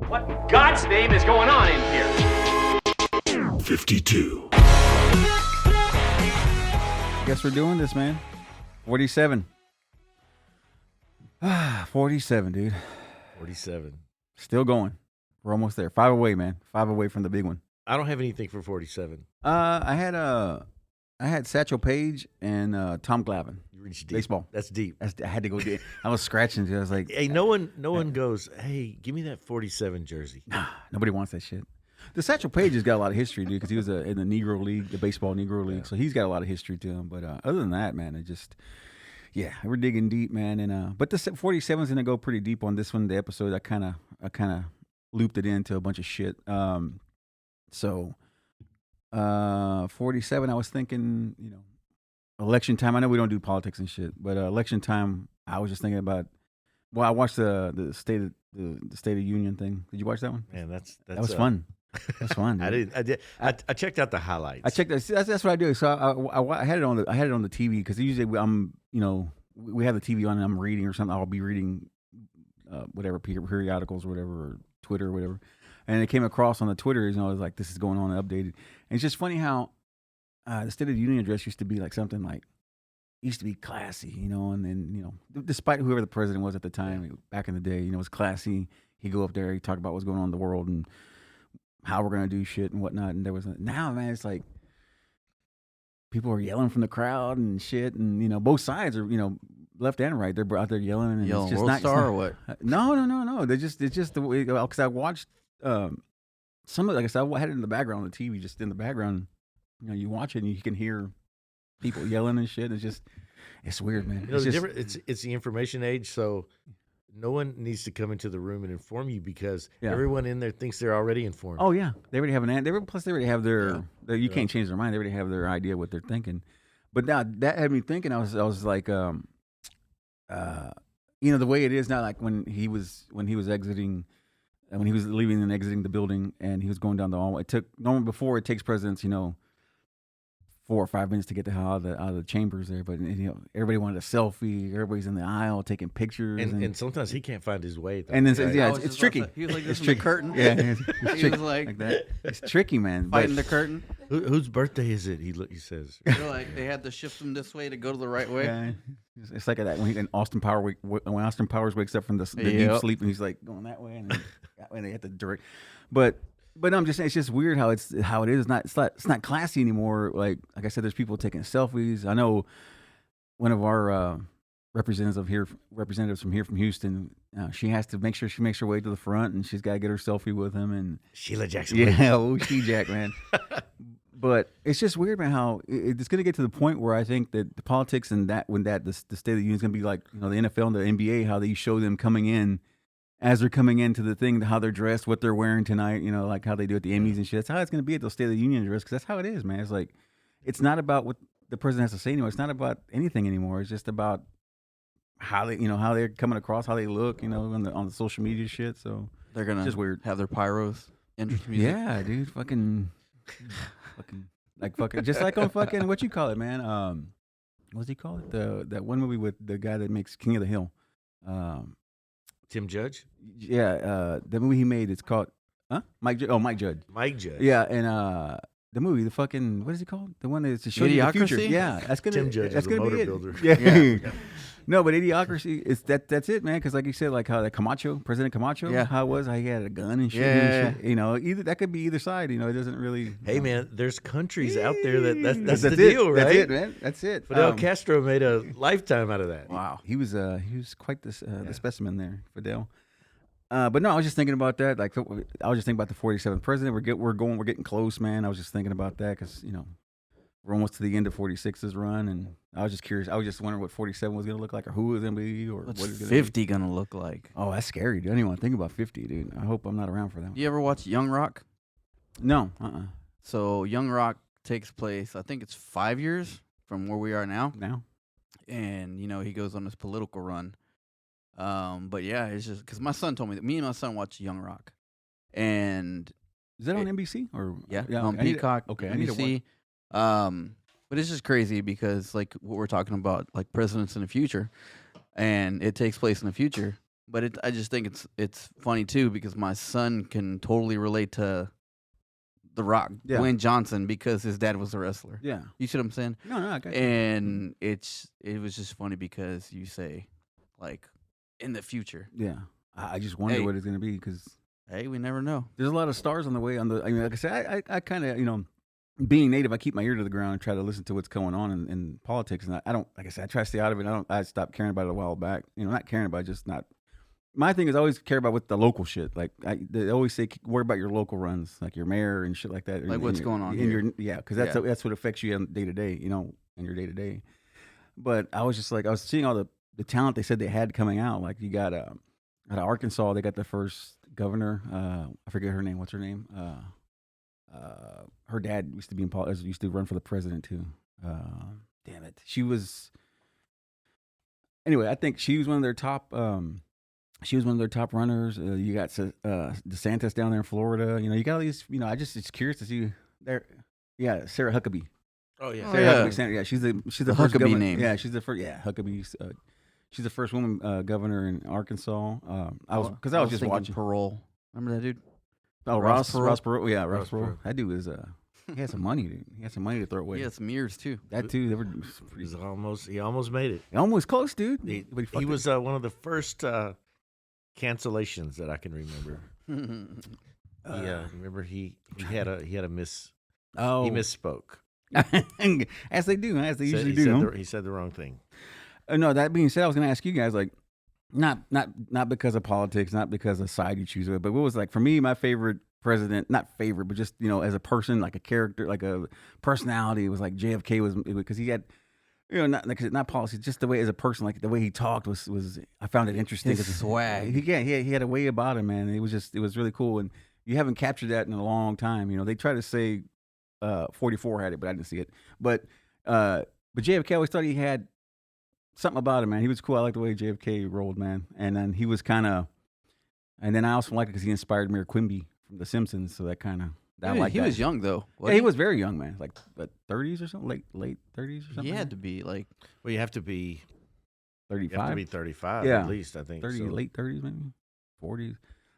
What in God's name is going on in here? 52. Guess we're doing this, man. 47. 47, dude. 47. Still going. We're almost there. 5 away, man. 5 away from the big one. I don't have anything for 47. I had Satchel Paige and Tom Glavine. You reached deep. Baseball. That's deep. I had to go deep. I was scratching. I was like, Hey, no one goes, hey, give me that 47 jersey. nobody wants that shit. The Satchel Paige has got a lot of history, dude, because he was in the Negro League, the baseball Negro League. So he's got a lot of history to him. But other than that, man, we're digging deep, man. And but the 47 is gonna go pretty deep on this one. The episode, I kind of looped it into a bunch of shit. So 47, I was thinking, election time. I know we don't do politics and shit, but election time, I was just thinking about. Well, I watched the State of the Union thing. Did you watch that one? Man, that was fun. That's fun. Dude. I did. I checked out the highlights. I checked. That's what I do. So I had it on the TV because usually we have the TV on and I'm reading or something. I'll be reading whatever periodicals or whatever, or Twitter or whatever. And it came across on the Twitter. I was like, this is going on updated. And it's just funny how the State of the Union address used to be like something like used to be classy, and then despite whoever the president was at the time back in the day, it was classy. He'd go up there, he'd talk about what's going on in the world and how we're gonna do shit and whatnot. And now, man, it's like people are yelling from the crowd and shit, and both sides are, left and right. They're out there yelling, and Yelling it's just World not Star or what? No. It's just the way. Because I watched some of, like I said, I had it in the background on the TV, just in the background. You watch it and you can hear people yelling and shit. It's weird, man. It's the information age, so no one needs to come into the room and inform you because everyone in there thinks they're already informed. Oh yeah, they already have plus they already have their you can't change their mind. They already have their idea what they're thinking. But now that had me thinking. I was like, the way it is now, like when he was exiting, when he was leaving and exiting the building, and he was going down the hall. Before it takes presidents, 4 or 5 minutes to get the hell out of the chambers there, but everybody wanted a selfie. Everybody's in the aisle taking pictures, and sometimes he can't find his way. And then it's tricky. He was like this it's in tricky. the curtain. Yeah, He was like that. It's tricky, man. Fighting the curtain. Whose birthday is it? He says. They're like they had to shift them this way to go to the right way. Yeah. It's like that when Austin Powers wakes up from the deep sleep and he's like going that way, and then they have to direct. But I'm just saying, it's just weird how it is. It's not classy anymore. Like I said, there's people taking selfies. I know one of our representatives from Houston. She has to make sure she makes her way to the front, and she's got to get her selfie with him. And Sheila Jackson. Yeah, She-Jack, man. But it's just weird, man, how it's going to get to the point where I think that the politics and the State of the Union is going to be like the NFL and the NBA, how they show them coming in. As they're coming into the thing, how they're dressed, what they're wearing tonight, like how they do at the Emmys and shit. That's how it's going to be at the State of the Union address, because that's how it is, man. It's like, it's not about what the president has to say anymore. It's not about anything anymore. It's just about how they, how they're coming across, how they look, on the social media shit. So They're gonna just weird. have their pyros, entrance music. Yeah, dude, fucking, just like on fucking what you call it, man. What's he call it? That one movie with the guy that makes King of the Hill. Tim Judge? Yeah, the movie he made, it's called, Mike Judge. Oh, Mike Judge. Mike Judge. Yeah, and the movie, the fucking, what is it called? The one that's to show you the future. Idiocracy? Yeah, that's gonna. Tim Judge that's is a gonna be motor it. builder. Yeah. No, but Idiocracy is that's it, man. Because like you said, like how that President Camacho, how it was, how he had a gun and shit. Yeah. And shit. Either that could be either side. It doesn't really. Hey, man, there's countries out there that's the it. deal, right? That's it, man. That's it. Fidel Castro made a lifetime out of that. Wow, he was quite the specimen there, Fidel. But no, I was just thinking about that. Like, I was just thinking about the 47th president. We're getting close, man. I was just thinking about that because we're almost to the end of 46's run, and I was just curious. I was just wondering what 47 was going to look like, or who was going to be, or What's what is going 50 gonna look like? Oh, that's scary, dude. I don't even want to think about 50, dude. I hope I'm not around for that. You ever watch Young Rock? No, So Young Rock takes place, I think it's 5 years from where we are now, and he goes on this political run. But yeah, it's just because my son told me that me and my son watch Young Rock, and is that on NBC or on Peacock? Okay, NBC. I need to watch. But it's just crazy because like what we're talking about, like presidents in the future, and it takes place in the future. But I just think it's funny too because my son can totally relate to The Rock, Dwayne Johnson, because his dad was a wrestler. Yeah, you see what I'm saying? No, I got you. And it was just funny because you say like in the future. Yeah, I just wonder what it's gonna be because hey, we never know. There's a lot of stars on the way. Like I said, I kind of being native, I keep my ear to the ground and try to listen to what's going on in politics. And I don't, like I said, I try to stay out of it. I stopped caring about it a while back. Not caring about it, just not. My thing is I always care about what the local shit. Like they always say, worry about your local runs, like your mayor and shit like that. Like what's going on in your because that's what affects you day to day. In your day to day. But I was just like, I was seeing all the talent they said they had coming out. Like you got out of Arkansas, they got the first governor. I forget her name. What's her name? Her dad used to be in politics. Used to run for the president too. Damn it, she was. Anyway, I think she was one of their top. She was one of their top runners. You got DeSantis down there in Florida. You got all these. I just it's curious to see there. Yeah, Sarah Huckabee. Oh yeah, Sarah Huckabee. Yeah, she's the first Huckabee governor. name. Yeah, she's the first. Yeah, Huckabee. She's the first woman governor in Arkansas. I was just watching Parole. Remember that dude? Oh, Ross Perot. Yeah, Ross Perot. That dude is he had some money, dude. He had some money to throw away. He had some years too. That too. They were he almost made it. Almost close, dude. He was one of the first cancellations that I can remember. Remember he had a miss. Oh, he misspoke. As they do, as they usually do. He said the wrong thing. No, that being said, I was going to ask you guys, like, not because of politics, not because of side you choose, but what was like for me, my favorite president, not favorite, but just as a person, like a character, like a personality. It was like JFK was because he had, not policy, just the way as a person, like the way he talked was I found it interesting. His swag. He had a way about him, man. It was really cool, and you haven't captured that in a long time. They try to say 44 had it, but I didn't see it. But JFK, I always thought he had something about him, man. He was cool. I like the way JFK rolled, man. And then he was and then I also like it because he inspired Mayor Quimby from The Simpsons. So that kind of, he was young though. Yeah, he was very young, man. Like 30s or something, late 30s or something. He had to be like. Well, you have to be 35. You have to be 35 yeah. at least, I think. 30, late 30s, maybe 40s.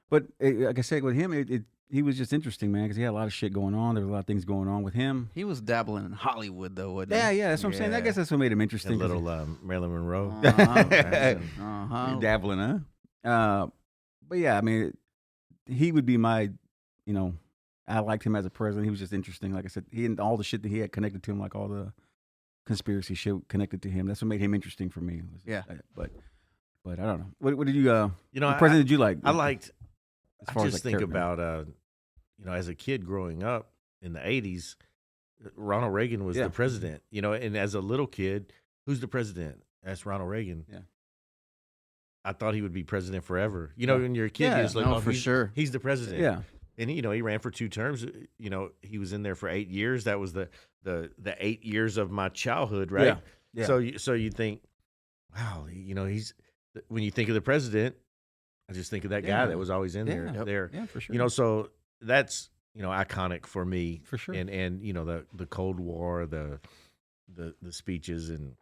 But like I said, with him, he was just interesting, man, because he had a lot of shit going on. There was a lot of things going on with him. He was dabbling in Hollywood, though, wasn't he? Yeah, that's what I'm saying. I guess that's what made him interesting. A little Marilyn Monroe. Dabbling, huh? But yeah, I mean, he would be my, I liked him as a president. He was just interesting. Like I said, he and all the shit that he had connected to him, like all the conspiracy shit connected to him. That's what made him interesting for me. Yeah. But I don't know. What did you, what president did you like? I liked. I just think about, as a kid growing up in the 80s, Ronald Reagan was the president, and as a little kid, who's the president? That's Ronald Reagan. Yeah. I thought he would be president forever. When you're a kid, you're just like, for sure. He's the president. Yeah. And, he ran for 2 terms. He was in there for 8 years. That was the 8 years of my childhood, right? Yeah. So you think, wow, he's, when you think of the president, I just think of that guy that was always in there. Yeah, for sure. So that's iconic for me, for sure. And the Cold War, the speeches, and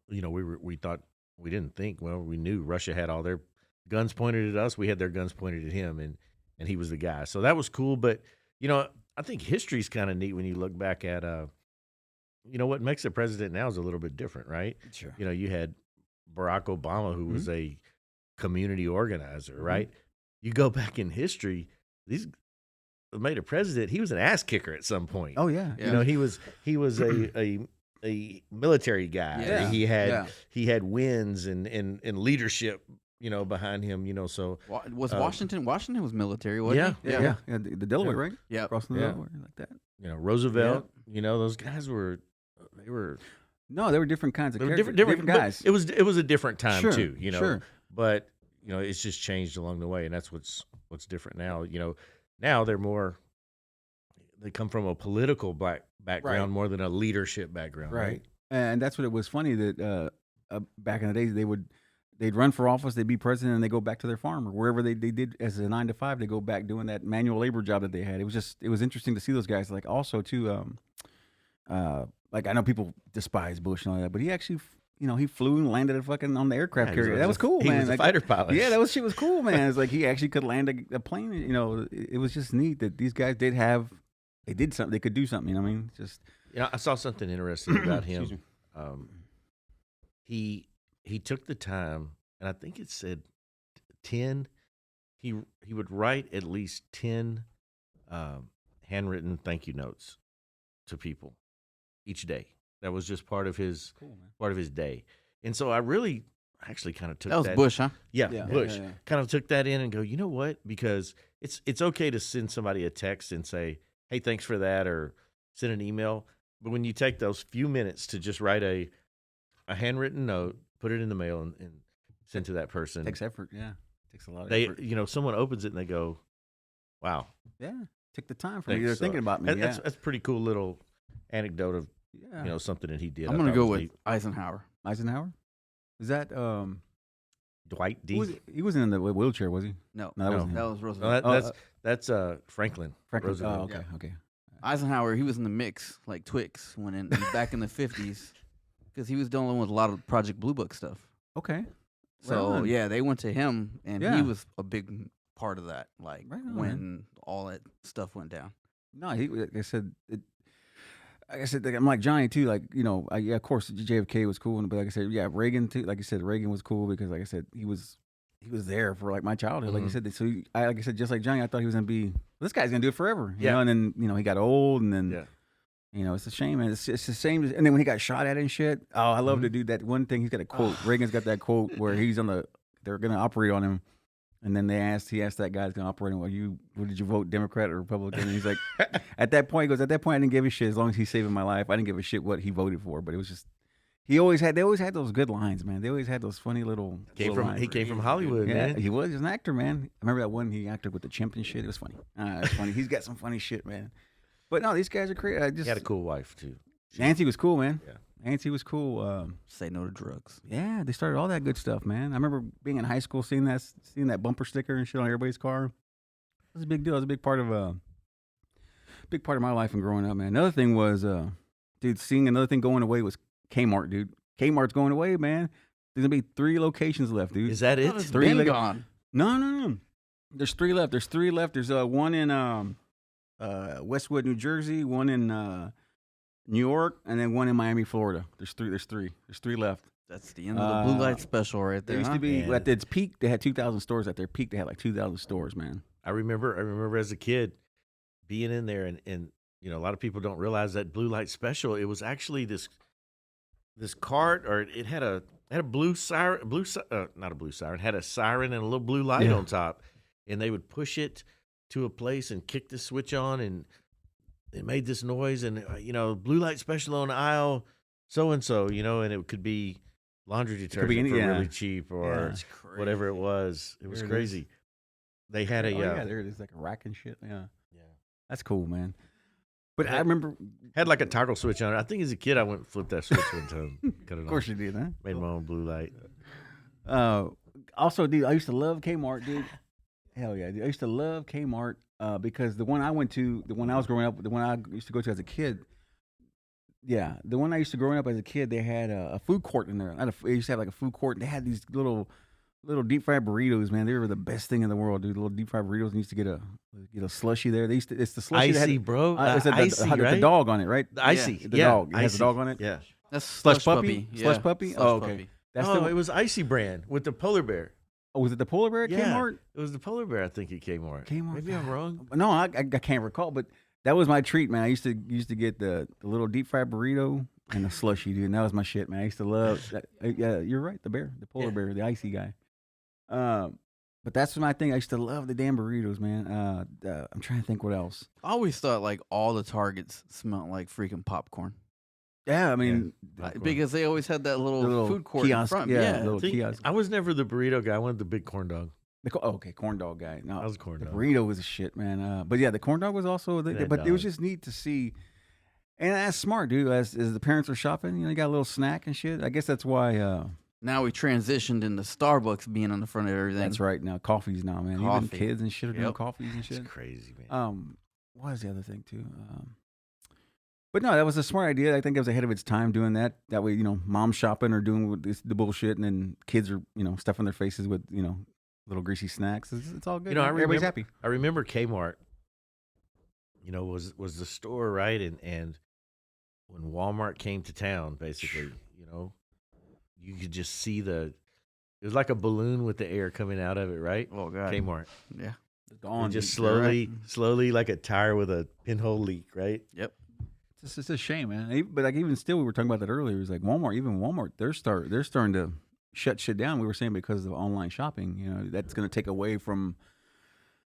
we thought, we didn't think, well, we knew Russia had all their guns pointed at us. We had their guns pointed at him, and he was the guy. So that was cool. But I think history's kind of neat when you look back at what makes a president now is a little bit different, right? Sure. You had Barack Obama, who was a community organizer, right? You go back in history, these made a president. He was an ass kicker at some point. Oh yeah. He was a military guy. Yeah. He had wins and leadership, behind him. So was Washington was military, wasn't he? Yeah. The Delaware, right? Yeah, crossing the Delaware like that. Roosevelt. Those guys were. No, they were different kinds of characters. different guys. It was a different time too, Sure. But it's just changed along the way, and that's what's different now. Now they're more. They come from a political background more than a leadership background, right? And that's what it was funny that back in the days they'd run for office, they'd be president, and they go back to their farm or wherever they did as a 9 to 5. They go back doing that manual labor job that they had. It was interesting to see those guys. Like also too, like I know people despise Bush and all that, but he actually he flew and landed on the aircraft Yeah, carrier. That was cool, he man. was a Like, fighter pilot. yeah, that shit was cool, man. It's like he actually could land a plane. It was just neat that these guys did something. They could do something. You know what I mean? Just I saw something interesting about Excuse him. me. He took the time, and I think it said 10. He would write at least 10 handwritten thank you notes to people each day. That was just part of his day. And so I actually kind of took That was Bush, huh? Yeah, Yeah. Bush. Yeah. Kind of took that in and go, you know what? Because it's okay to send somebody a text and say, hey, thanks for that, or send an email. But when you take those few minutes to just write a handwritten note, put it in the mail, and send to that person, Takes effort. Yeah, takes a lot of effort. Someone opens it and they go, wow. Yeah, take the time for me. Thanks. They're So thinking about me. That's a pretty cool little anecdote of Yeah. something that he did. I'm I gonna thought go was with neat. Eisenhower. Eisenhower. Is that Dwight D. he wasn't in the wheelchair, was he? No, No, that No. wasn't that him. was No, Roosevelt. that's Franklin. Franklin. Roosevelt. Oh, okay. Eisenhower, he was in the mix like Twix back in the 50s, because he was dealing with a lot of Project Blue Book stuff. Okay. So on. yeah, they went to him, and Yeah. he was a big part of that. Like Right on, when all that stuff went down. No, like I said, I'm like Johnny too. Like of course JFK was cool, but like I said, yeah, Reagan too. Like I said, Reagan was cool because, like I said, he was there for like my childhood. Like you said, so like I said, just like Johnny, I thought he was gonna be. This guy's gonna do it forever. You Yeah. know? And then he got old, and then it's a shame, man. It's the same. And then when he got shot at and shit. Oh, I love to do that one thing. He's got a quote. Reagan's got that quote where he's they're gonna operate on him. And then he asked that guy that's going to operate on, what did you vote, Democrat or Republican? And he's like, at that point, I didn't give a shit. As long as he's saving my life, I didn't give a shit what he voted for. But it was just, they always had those good lines, man. They always had those funny little lines. He came from Hollywood, Yeah, man. he was an actor, man. I remember that one he acted with the chimp and shit. It was funny. It's funny. He's got some funny shit, man. But no, these guys are crazy. He had a cool wife, too. Nancy was cool, man. Yeah. Nancy was cool. Say no to drugs. Yeah, they started all that good stuff, man. I remember being in high school, seeing that bumper sticker and shit on everybody's car. It was a big deal. It was a big part of my life and growing up, man. Another thing was, seeing another thing going away was Kmart, dude. Kmart's going away, man. There's gonna be 3 locations left, dude. Is that it? It's Three been leg- gone. No. There's 3 left. There's one in Westwood, New Jersey, one in New York, and then one in Miami, Florida. There's three left. That's the end of the blue light special right there. There used to be at its peak, they had 2,000 stores. At their peak, they had like 2,000 stores, man. I remember as a kid being in there, and a lot of people don't realize that blue light special. It was actually this cart, or it had a blue siren, not a blue siren, had a siren and a little blue light on top, and they would push it to a place and kick the switch on, and it made this noise, and blue light special on aisle so and so, and it could be laundry detergent for really cheap or whatever it was. It was crazy. They had there it is, like a rack and shit. Yeah, that's cool, man. But I remember had like a toggle switch on it. I think as a kid I went and flipped that switch one time. Cut it of course you did, huh? Made my own blue light. Also, dude, I used to love Kmart, dude. Hell yeah, dude. I used to love Kmart because the one I went to, the one I was growing up, the one I used to go to as a kid. Yeah, the one I used to growing up as a kid, they had a food court in there. They used to have like a food court. They had these little deep fried burritos, man. They were the best thing in the world, dude. Little deep fried burritos. And you used to get a slushy there. It's the slushy. Icy, bro. It's Icy, the right? dog on it, right? The icy. The dog. It has Icy. a dog on it. Yeah. That's Slush puppy. Yeah. Slush puppy. Slush Oh, okay. puppy. That's it was Icy brand with the polar bear. Oh, was it the polar bear at Yeah. Kmart? It was the polar bear, I think, at Kmart. Maybe I'm wrong. No, I can't recall, but that was my treat, man. I used to get the little deep fried burrito and the slushy, dude. And that was my shit, man. I used to love that. Yeah, you're right. The bear, the polar bear, the icy guy. But that's my thing. I used to love the damn burritos, man. I'm trying to think what else. I always thought like all the Targets smelled like freaking popcorn. Yeah, I mean, Because they always had that little food court kiosk, in front. yeah, Yeah. little kiosk. I was never the burrito guy. I wanted the big corn dog. Okay, corn dog guy. No, I was a corn the dog. burrito was a shit, man. But yeah, the corn dog was also. That But it was dog. just neat to see, and that's smart, dude. As the parents are shopping, you got a little snack and shit. I guess that's why. Now we transitioned into Starbucks being on the front of everything. That's right. Now coffees, now man. Even Coffee. kids and shit are doing Yep. coffees and shit. It's crazy, man. What was the other thing too? But no, that was a smart idea. I think it was ahead of its time doing that. That way, mom shopping or doing the bullshit, and then kids are, stuffing their faces with, little greasy snacks. It's all good. Everybody's happy. I remember Kmart, was the store, right? And when Walmart came to town, basically, you could just see it was like a balloon with the air coming out of it, right? Oh God. Kmart. Yeah. Gone. Just slowly like a tire with a pinhole leak, right? Yep. It's just a shame, man. But like even still, we were talking about that earlier. It was like Walmart, they're starting to shut shit down. We were saying because of online shopping. That's going to take away from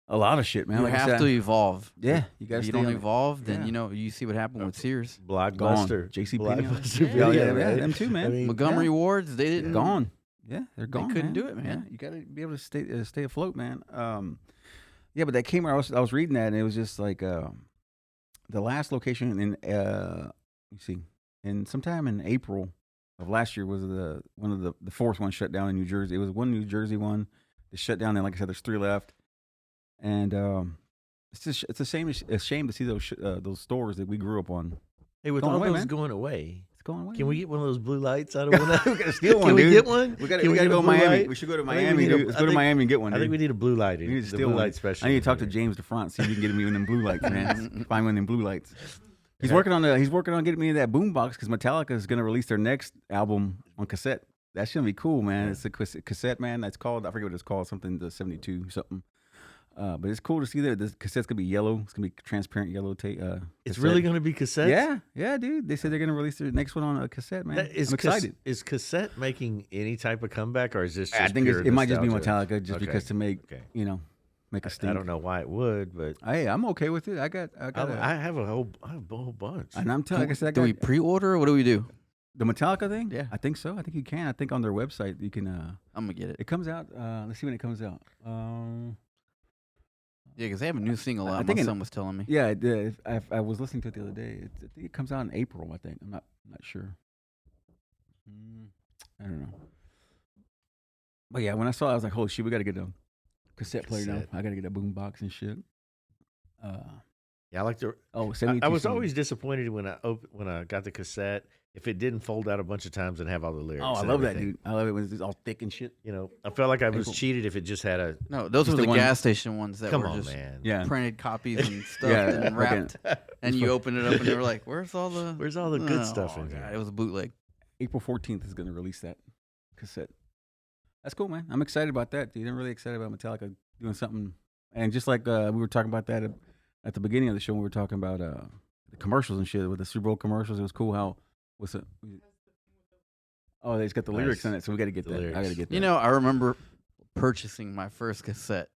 a lot of shit, man. You like have to evolve. Yeah, you got. If you don't evolve, then you see what happened with Sears, Blockbuster, JC Blockbuster, yeah, them too, man. Montgomery Wards. They didn't gone. Yeah, they're gone. They couldn't man. do it, man. Yeah, you got to be able to stay afloat, man. Yeah, but that Kmart, I was reading that, and it was just like the last location in and sometime in April of last year was one of the fourth one shut down in New Jersey. It was one New Jersey one that shut down. And like I said, there's 3 left, and it's a shame to see those stores that we grew up on. Hey, with all those going away, it's going away. Can we get one of those blue lights out of one? We gotta steal one. Can we dude. get one? We gotta go to Miami. We should go to Miami. Let's go to Miami and get one. I think we need a blue light. We need to the steal blue one. light special. I need to talk to James DeFront, see if he can get me one of them blue lights, man. Find one of them blue lights. He's working on getting me that boombox because Metallica is going to release their next album on cassette. That's going to be cool, man. Yeah. It's a cassette, man. That's called, I forget what it's called, something the 72 something. But it's cool to see that the cassette's going to be yellow. It's going to be transparent yellow tape. It's really going to be cassette? Yeah, dude. They said they're going to release their next one on a cassette, man. I'm excited. Is cassette making any type of comeback, or is this just I think it might just be Metallica because to make, make a stink. I don't know why it would, but hey, I'm okay with it. I have a whole bunch. And I'm telling you, do we pre-order or what do we do? The Metallica thing? Yeah, I think so. I think you can. I think on their website you can. I'm gonna get it. It comes out. Let's see when it comes out. Yeah, because they have a new single out. My son was telling me. Yeah, I was listening to it the other day. I think it comes out in April. I think. I'm not sure. I don't know. But yeah, when I saw it, I was like, "Holy shit, we got to get a cassette player now. I got to get a boombox and shit." Yeah, I like the. Oh, I was always disappointed when I got the cassette if it didn't fold out a bunch of times and have all the lyrics. Oh, I love that, dude. I love it when it's all thick and shit. I felt like I was cheated if it just had a. No, those were the gas station ones that were just man. printed copies and stuff and wrapped. And you open it up and they were like, "Where's all the good stuff in here?" It was a bootleg. April 14th is going to release that cassette. That's cool, man. I'm excited about that, dude. I'm really excited about Metallica doing something. And just like we were talking about that at the beginning of the show, when we were talking about the commercials and shit with the Super Bowl commercials. It was cool how what's it? Oh, it's got the lyrics in it, so we got to get that. I got to get that. I remember purchasing my first cassette,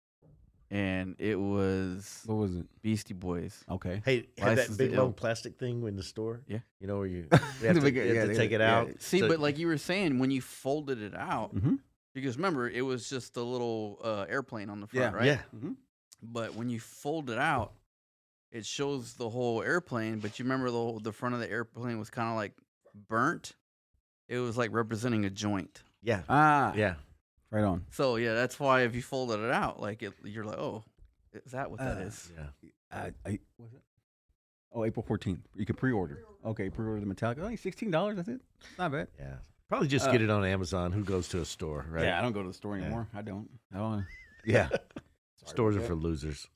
and it was what was it? Beastie Boys. Okay. Hey, had that big long plastic thing in the store? Yeah. Where you have to take it out. See, but like you were saying, when you folded it out, because remember, it was just a little airplane on the front, right? Yeah. Mm-hmm. But when you fold it out, it shows the whole airplane. But you remember the front of the airplane was kind of like burnt. It was like representing a joint. Yeah. Yeah. Right on. So yeah, that's why if you folded it out, like you're like, oh, is that what that is? Yeah. What's it? Oh, April 14th. You can pre-order. Okay, pre-order the Metallica. Only $16. That's it. Not bad. Yeah. Probably just get it on Amazon. Who goes to a store, right? Yeah, I don't go to the store anymore. I don't. Yeah. Stores are for losers.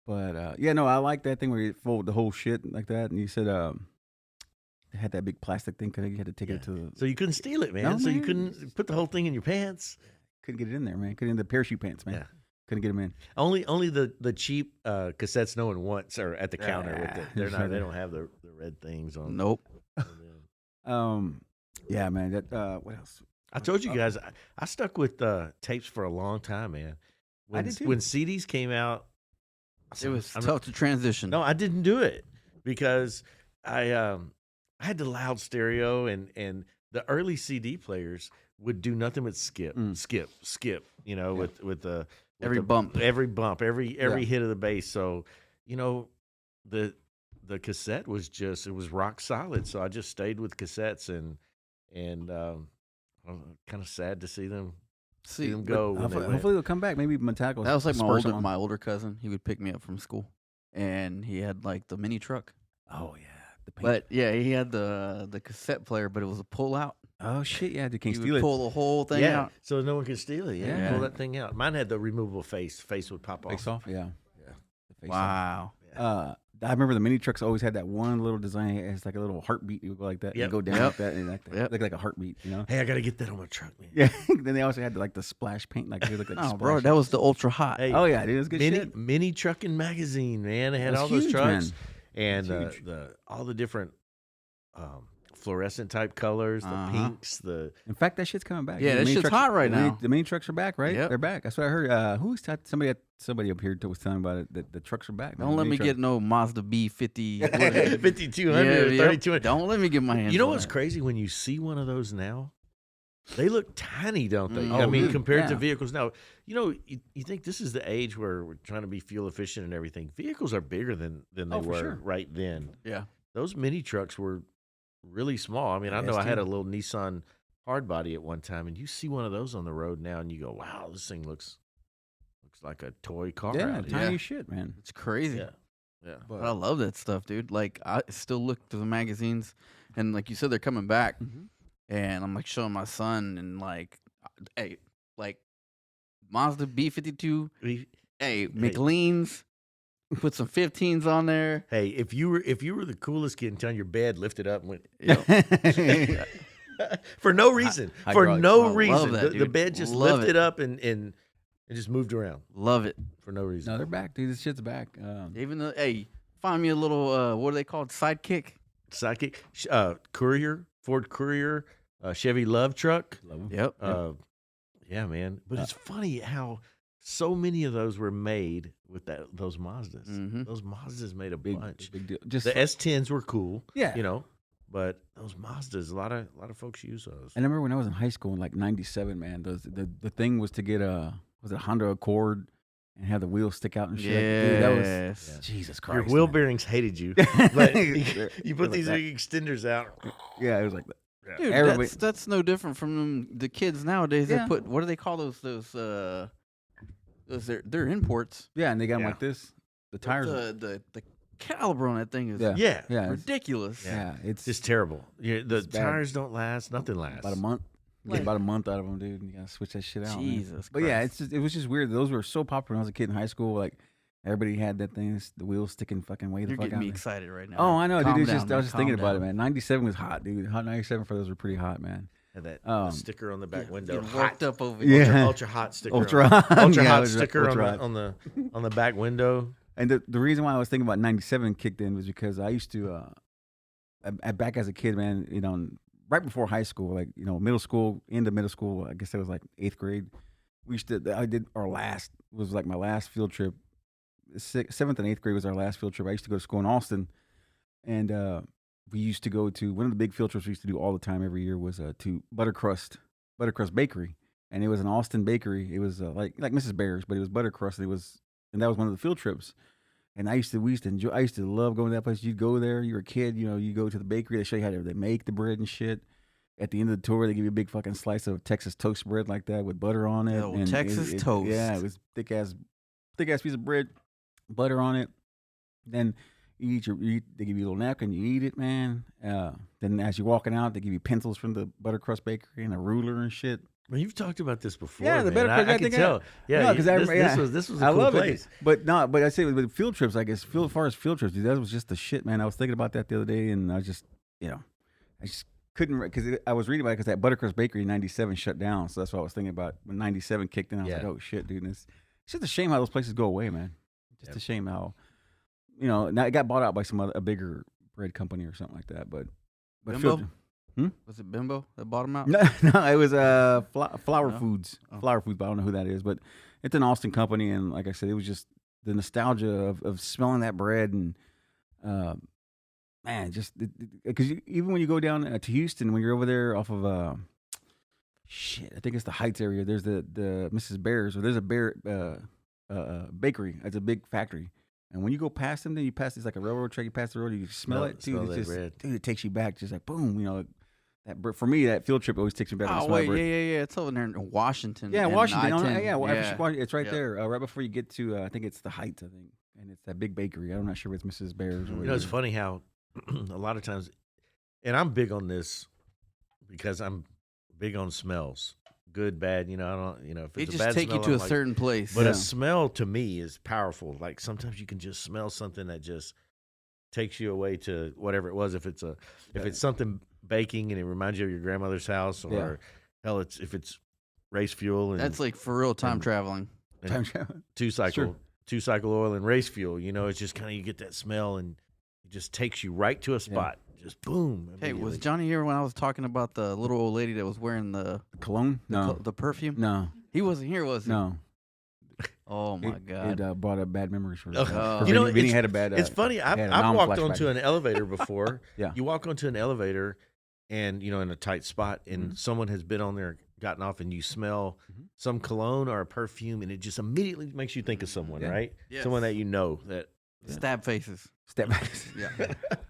But I like that thing where you fold the whole shit like that. And you said it had that big plastic thing because you had to take it to the. So you couldn't steal it, man. No, you couldn't put the whole thing in your pants. Couldn't get it in there, man. Couldn't in the parachute pants, man. Yeah. Couldn't get them in. Only the cheap cassettes no one wants are at the counter with it. They don't have the red things on. Nope. Yeah, man. That what else? I told you guys I stuck with tapes for a long time, man. I did too. When CDs came out, it was tough to transition. No, I didn't do it because I had the loud stereo and the early CD players would do nothing but skip. With the every bump, every hit of the bass. So, the cassette was it was rock solid. So I just stayed with cassettes and I'm kind of sad to see them go. Hopefully they'll come back. Maybe Metallica. That was like my older cousin. He would pick me up from school, and he had like the mini truck. Oh yeah, the paint. But yeah, he had the cassette player, but it was a pull out. Oh shit, yeah, they can't You steal would it. pull the whole thing Yeah, out. so no one can steal it. Yeah, Yeah. pull that thing out. Mine had the removable face. Face would pop Face off. off, yeah. Yeah. The face Wow. off. I remember the mini trucks always had that one little design. It's like a little heartbeat. You would go like that. Yep. You go down Yep. like that, and like that. Yep. Look like a heartbeat. You know. Hey, I got to get that on my truck, man. Yeah. Then they also had like the splash paint. Like they look like. Oh, bro, splash. that was the ultra hot. Hey, Oh yeah, dude, it was good shit. mini trucking magazine, man. They had That's all those huge, trucks man. and That's huge. the all the different fluorescent type colors, the Uh-huh. pinks, the In fact, that shit's coming back. Yeah, The that mini shit's trucks- hot right the mini- now. The mini trucks are back, right? Yep. They're back. That's what I heard. Somebody up here was telling me about it. That the trucks are back. man. Don't let Mini me trucks. get no Mazda B50. what is it? 5200 or yep. 3200. Don't let me get my hands You know on what's that. crazy when you see one of those now? They look tiny, don't they? Mm. I Oh, mean, dude, compared to yeah. vehicles now, you think this is the age where we're trying to be fuel efficient and everything. Vehicles are bigger than they Oh, for were sure. right then. Yeah. Those mini trucks were really small. I mean, I know Yes, I had a dude. little Nissan hardbody at one time, and you see one of those on the road now, and you go, "Wow, this thing looks like a toy car." Yeah, out here." tiny shit, man. It's crazy. yeah, yeah. But I love that stuff, dude. Like, I still look through the magazines, and like you said, they're coming back. Mhm. And I'm like showing my son, and like, hey, like Mazda B52, hey, McLean's, put some 15s on there. Hey, if you were the coolest kid in town, your bed lifted up and went Yep. for no reason. For hydraulic. no I love reason, that, the dude. bed just Love lifted it. up and just moved around Love it. for no reason. No, they're back, dude. This shit's back. Even though, hey, find me a little, what are they called? Sidekick? Sidekick, Courier, Ford Courier, Chevy Love Truck. Love 'em. Yep. Yeah, man. But it's funny how so many of those were made with those Mazdas. Mhm. Those Mazdas made a Big, bunch. big deal. Just The S10s were cool, yeah. but those Mazdas, a lot of folks use those. I remember when I was in high school in like '97, man. The thing was to get a Honda Accord and have the wheels stick out and shit. Dude, that was Yes. Jesus Your Christ. wheel man. bearings hated you, but you They're put like these that. big extenders out. Yeah, it was like that. Dude, Everybody- that's no different from the kids nowadays. Yeah. They put, what do they call those they're imports. Yeah, and they got them Yeah. like this. The tires. The caliber on that thing is Yeah. Yeah, yeah, it's, ridiculous. yeah, it's it's terrible. The It's bad. tires don't last. Nothing lasts. about a month. You get about a month out of them, dude. And you gotta switch that shit out. man. Jesus But yeah, Christ. it was just weird. Those were so popular when I was a kid in high school. Like everybody had that thing. The wheels sticking fucking way the You're fuck getting out. me man. excited right now. Oh, I know, Calm dude. It's down, just I was man. just thinking Calm about it, down. man. '97 was hot, dude. Hot '97 for those were pretty hot, man. And that sticker on the back Getting- window. getting worked up over Yeah. here. Ultra hot sticker. Ultra on, hot. ultra Yeah, hot ultra- sticker ultra on, hot. on the back window. And the reason why I was thinking about '97 kicked in was because I used to, back as a kid, man, right before high school, like, middle school, into middle school, I guess that was like 8th grade. I did my last field trip. 7th and 8th grade was our last field trip. I used to go to school in Austin. And we used to go to, one of the big field trips we used to do all the time every year was to Buttercrust Bakery. And it was an Austin bakery. It was like Mrs. Bear's, but it was Buttercrust. And that was one of the field trips. And I used to love going to that place. You'd go there, you were a kid, you go to the bakery, they show you how they make the bread and shit. At the end of the tour, they give you a big fucking slice of Texas toast bread like that with butter on it. Oh, and Texas toast. Yeah, it was thick ass piece of bread, butter on it. Then they give you a little napkin, you eat it, man. Then as you're walking out, they give you pencils from the Buttercrust Bakery and a ruler and shit. Well, you've talked about this before. Yeah, the man. Buttercrust, I I can think tell. Yeah, No, 'cause I this, remember- yeah. this was a I cool love place. it, but I say with field trips, I guess as far as field trips, dude, that was just the shit, man. I was thinking about that the other day, and I just couldn't because I was reading about it because that Buttercrust Bakery in '97 shut down, so that's what I was thinking about when '97 kicked in. I was like, Yeah. oh shit, dude, it's just a shame how those places go away, man. Just a shame how now it got bought out by a bigger bread company or something like that, but Bimbo? Was it Bimbo that bought him out? no, it was Flower No? Foods. Oh. Flower Foods, but I don't know who that is. But it's an Austin company, and like I said, it was just the nostalgia of smelling that bread and man, just because even when you go down to Houston, when you're over there off of I think it's the Heights area. There's the Mrs. Bear's, or there's a Bear bakery. It's a big factory. And when you go past them, then you pass, it's like a railroad track. You pass the road, you smell it, dude. smell It's that just, bread. dude, it takes you back, just like boom. For me, that field trip always takes me back. to the Oh, smell of wait, bread. yeah. It's over there in Washington. Yeah, and Washington. I-10. It's right Yep. there, right before you get to. I think it's the Heights. I think, and it's that big bakery. I'm not sure if it's Mrs. Bear's or You know, whatever. it's funny how a lot of times, and I'm big on this because I'm big on smells, good, bad. I don't. If They it's a just bad take smell, you to I'm a like, certain place. But Yeah. a smell to me is powerful. Like sometimes you can just smell something that just takes you away to whatever it was. If it's something baking and it reminds you of your grandmother's house, or Yeah. hell, if it's race fuel and That's like for real time and- traveling. and Time travel. two cycle Sure. oil and race fuel. It's just kind of you get that smell and it just takes you right to a spot. Just boom. Hey, was immediately. Johnny here when I was talking about the little old lady that was wearing the Cologne? No. the perfume? No. He wasn't here, was he? No. Oh my god. It brought up bad memories for Oh, for you know, Vinny it's- had a bad. It's funny. had a I've walked non-flashback. onto an elevator before. Yeah. You walk onto an elevator and, in a tight spot and Mm-hmm. someone has been on there, gotten off, and you smell some cologne or a perfume and it just immediately makes you think of someone, Yeah. right? Yes. Someone that you know that. Stab faces. Step back. Yeah.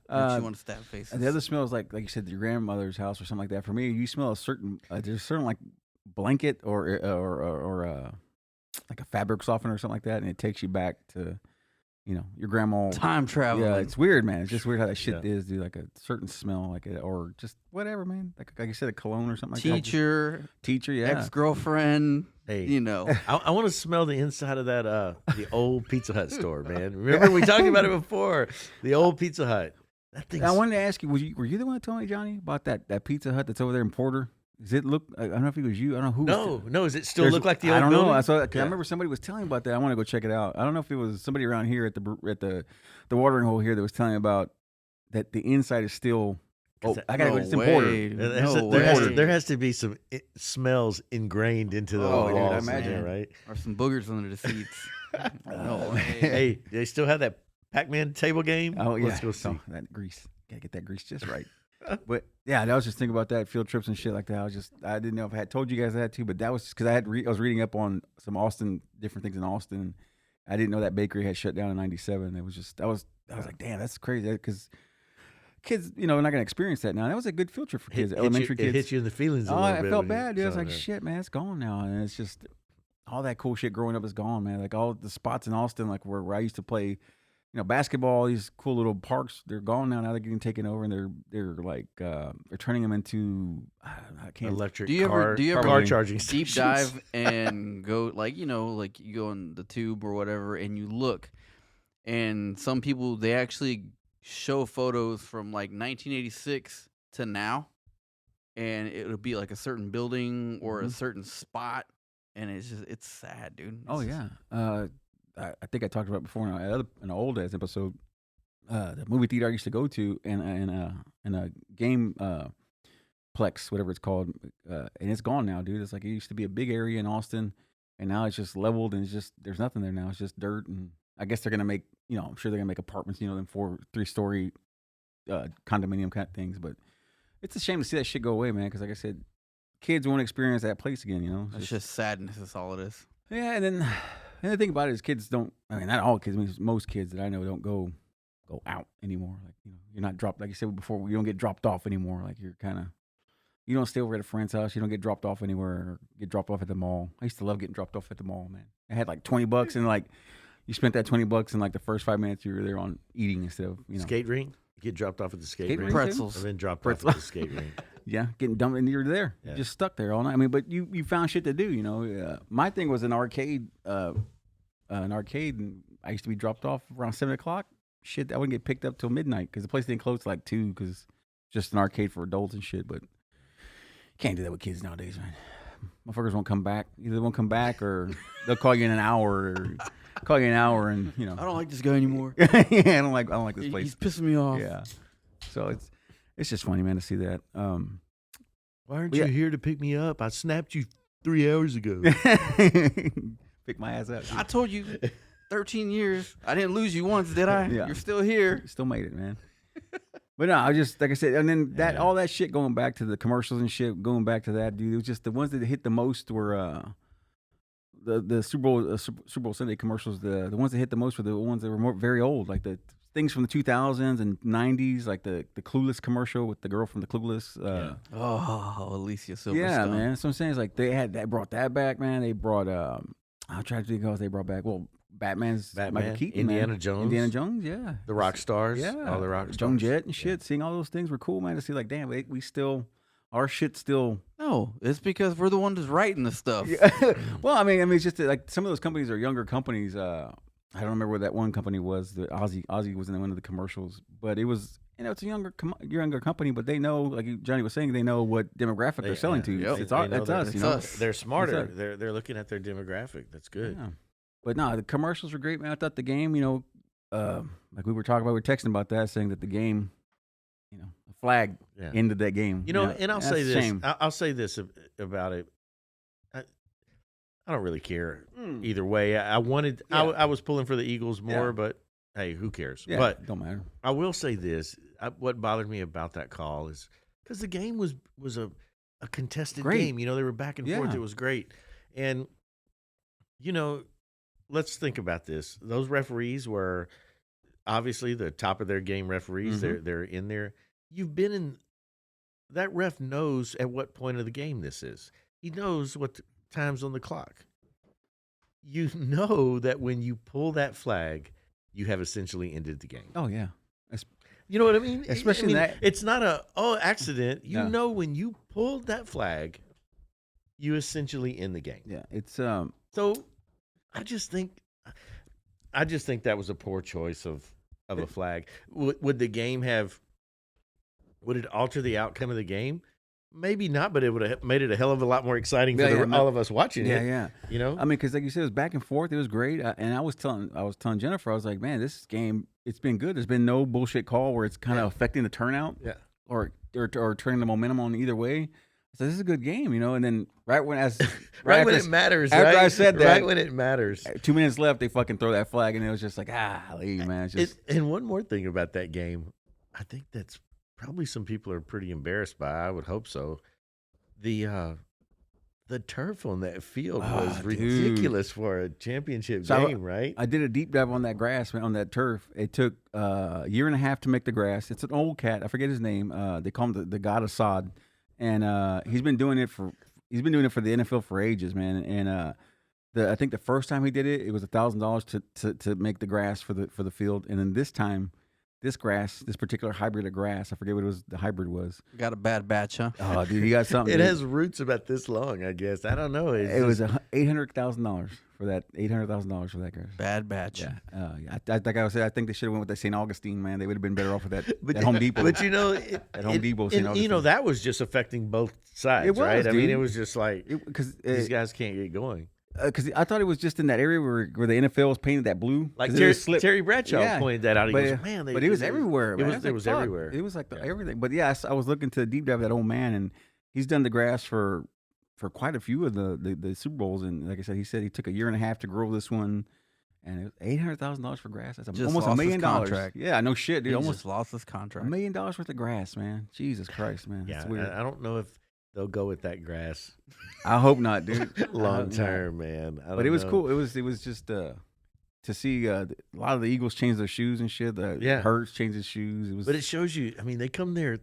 Uh, Makes you want to stab faces. And the other smells like you said, your grandmother's house or something like that. For me, you smell a certain there's a certain like blanket or like a fabric softener or something like that, and it takes you back to your grandma. time traveling. Yeah, it's weird, man. It's just weird how that shit Yeah. is, dude. Like a certain smell, like it, or just whatever, man. Like you said, a cologne or something like that. Teacher, Teacher, yeah. ex-girlfriend, Hey, know. I want to smell the inside of that the old Pizza Hut store, man. Remember we talked about it before? The old Pizza Hut. That thing's I wanted to ask you, were you the one that told me, Johnny, about that Pizza Hut that's over there in Porter? Does it look? I don't know if it was you. I don't know who. No. Does it still There's- look like the old I don't building? know. I saw. 'Cause I Yeah. remember somebody was telling me about that. I want to go check it out. I don't know if it was somebody around here at the watering hole here that was telling me about that. The inside is still. Oh, I gotta go. It's in Porter. dude. There has to be some smells ingrained into the Oh, dude, I walls, imagine. there, right? Or some boogers under the seats. No way. Hey, they still have that Pac-Man table game? Oh yeah. Let's go see. Oh, that grease. Gotta get that grease just right. But yeah, I was just thinking about that field trips and shit like that. I didn't know if I had told you guys that too, but that was because I was reading up on some Austin, different things in Austin. I didn't know that bakery had shut down in '97. It was just I was like, damn, that's crazy. Because kids, they're not gonna experience that now. That was a good field trip for kids, elementary It kids. hits you in the feelings a Oh, little I bit. felt when you bad, dude. I was saw like, that. shit, man, it's gone now, and it's just all that cool shit growing up is gone, man. Like all the spots in Austin, like where I used to play, basketball. These cool little parks, they're gone now. Now they're getting taken over, and they're like they're turning them into I can't. Electric Do you ever car Probably. charging deep stations. dive and go like you go in the tube or whatever and you look, and some people they actually show photos from like 1986 to now, and it'll be like a certain building or a certain spot, and it's sad, dude. Oh It's yeah, I think I talked about it before in an old ass episode. The movie theater I used to go to in a game plex, whatever it's called, and it's gone now, dude. It's like it used to be a big area in Austin, and now it's just leveled and it's just there's nothing there now. It's just dirt, and I guess they're gonna make I'm sure they're gonna make apartments, them 3-story condominium kind of things. But it's a shame to see that shit go away, man. Because like I said, kids won't experience that place again. It's just sadness. That's all it is. Yeah, and the thing about it is kids don't. I mean, not all kids. I mean, most kids that I know don't go out anymore. Like you're not dropped. Like you said before, you don't get dropped off anymore. Like you don't stay over at a friend's house. You don't get dropped off anywhere or get dropped off at the mall. I used to love getting dropped off at the mall, man. I had like $20 and like you spent that $20 in like the first 5 minutes you were there on eating instead of Skate rink? You get dropped off at the skate Skate rink? rink? Pretzels. I've been dropped Pretzels. off at the skate rink. Yeah, getting dumped and you're there. Yeah. You're just stuck there all night. I mean, but you found shit to do, My thing was an arcade, and I used to be dropped off around 7 o'clock. Shit, I wouldn't get picked up till midnight because the place didn't close till like 2 because it's just an arcade for adults and shit. But you can't do that with kids nowadays, man. Motherfuckers won't come back. Either they won't come back or they'll call you in an hour or call you an hour and I don't like this guy anymore. yeah, I don't like this place. He's pissing me off. Yeah. So it's just funny, man, to see that. Why aren't Yeah. you here to pick me up? I snapped you 3 hours ago. Pick my ass up. I told you 13 years. I didn't lose you once, did I? Yeah. You're still here. Still made it, man. But no, I just like I said, and then all that shit going back to the commercials and shit, going back to that, dude. It was just the ones that hit the most were the Super Bowl Sunday commercials. The ones that hit the most were the ones that were very old, like the things from the 2000s and 90s, like the Clueless commercial with the girl from the Clueless. Oh, Alicia Silverstone. Yeah, man. That's what I'm saying. It's like they brought that back, man. They brought I'm trying to think of what they brought back. Well, Batman's Batman, Michael Keaton, Indiana man. Jones. Indiana Jones, yeah. The rock stars, Yeah, all the rock stars. Joan Jett and Yeah. shit. Seeing all those things were cool, man. To see like, damn, we still, our shit still. No, it's because we're the ones that's writing the stuff. Well, I mean, it's just like some of those companies are younger companies. I don't remember where that one company was. The Ozzy was in one of the commercials, but it was, it's a younger company, but they know, like Johnny was saying, they know what demographic they're selling to. Yep. It's They know that's they're- us, you know. They're smarter. It's us. They're looking at their demographic. That's good. Yeah. But no, the commercials were great, man. I thought the game, like we were talking about, we were texting about that, saying that the game, the flag Yeah. ended that game. And I'll That's say a this. shame. I'll say this about it. I don't really care either way. I wanted. Yeah. I was pulling for the Eagles more, Yeah. but hey, who cares? Yeah, But don't matter. I will say this: what bothered me about that call is because the game was a contested Great. game. They were back and forth. Yeah. It was great, and let's think about this. Those referees were obviously the top of their game referees. Mhm. They're in there. You've been in. That ref knows at what point of the game this is. He knows what time's on the clock. You know that when you pull that flag, you have essentially ended the game. Oh yeah. You know what I mean? Especially that- it's not accident. You No. know when you pulled that flag, you essentially end the game. Yeah, it's So I just think that was a poor choice of a flag. Would the game would it alter the outcome of the game? Maybe not, but it would have made it a hell of a lot more exciting for all of us watching it. yeah. I mean, because like you said, it was back and forth. It was great, and I was telling Jennifer, I was like, man, this game, it's been good. There's been no bullshit call where it's kind of affecting the turnout, or turning the momentum on either way. So this is a good game, And then right when when it matters, after right? I said that, right when it matters. 2 minutes left, they fucking throw that flag, and it was just like, man. It's just And one more thing about that game, I think that's probably some people are pretty embarrassed by. I would hope so. The turf on that field was dude. ridiculous for a championship So game, right? I did a deep dive on that grass, man, on that turf. It took a year and a half to make the grass. It's an old cat. I forget his name. They call him the God of Sod, and he's been doing it for the NFL for ages, man. And I think the first time he did it, it was $1,000 to make the grass for the field, and then this time, this particular hybrid of grass, I forget what the hybrid was. Got a bad batch, huh? Oh, dude, you got something. It dude. has roots about this long, I guess. I don't know. It was $800,000 for that. $800,000 for that grass. Bad batch. Yeah, like I said, I think they should have went with the St. Augustine, man. They would have been better off with that at Home Depot. But at Home Depot, St. Augustine. that was just affecting both sides, It was, right? I mean, dude. it was just like because these guys can't get going. Because I thought it was just in that area where the NFL was painted that blue. Like 'Cause it was slip. Terry Bradshaw Yeah. pointed that out. He But, goes, man, but it was everywhere. Man. It was fuck. everywhere. It was like Yeah. everything. But yeah, I was looking to deep dive that old man, and he's done the grass for quite a few of the Super Bowls. And like I said, he took a year and a half to grow this one, and it was $800,000 for grass. That's Just almost $1 lost his million. contract. Yeah, no shit, dude. He Almost just lost his $1 contract. million worth of grass, man. Jesus Christ, man. Yeah, That's weird. I don't know if they'll go with that grass I hope not, dude. long term, man. I But don't it was know. cool. It was just to see a lot of the Eagles change their shoes and shit. Yeah. Hurts changed his shoes. It was But it shows you. I mean, they come there.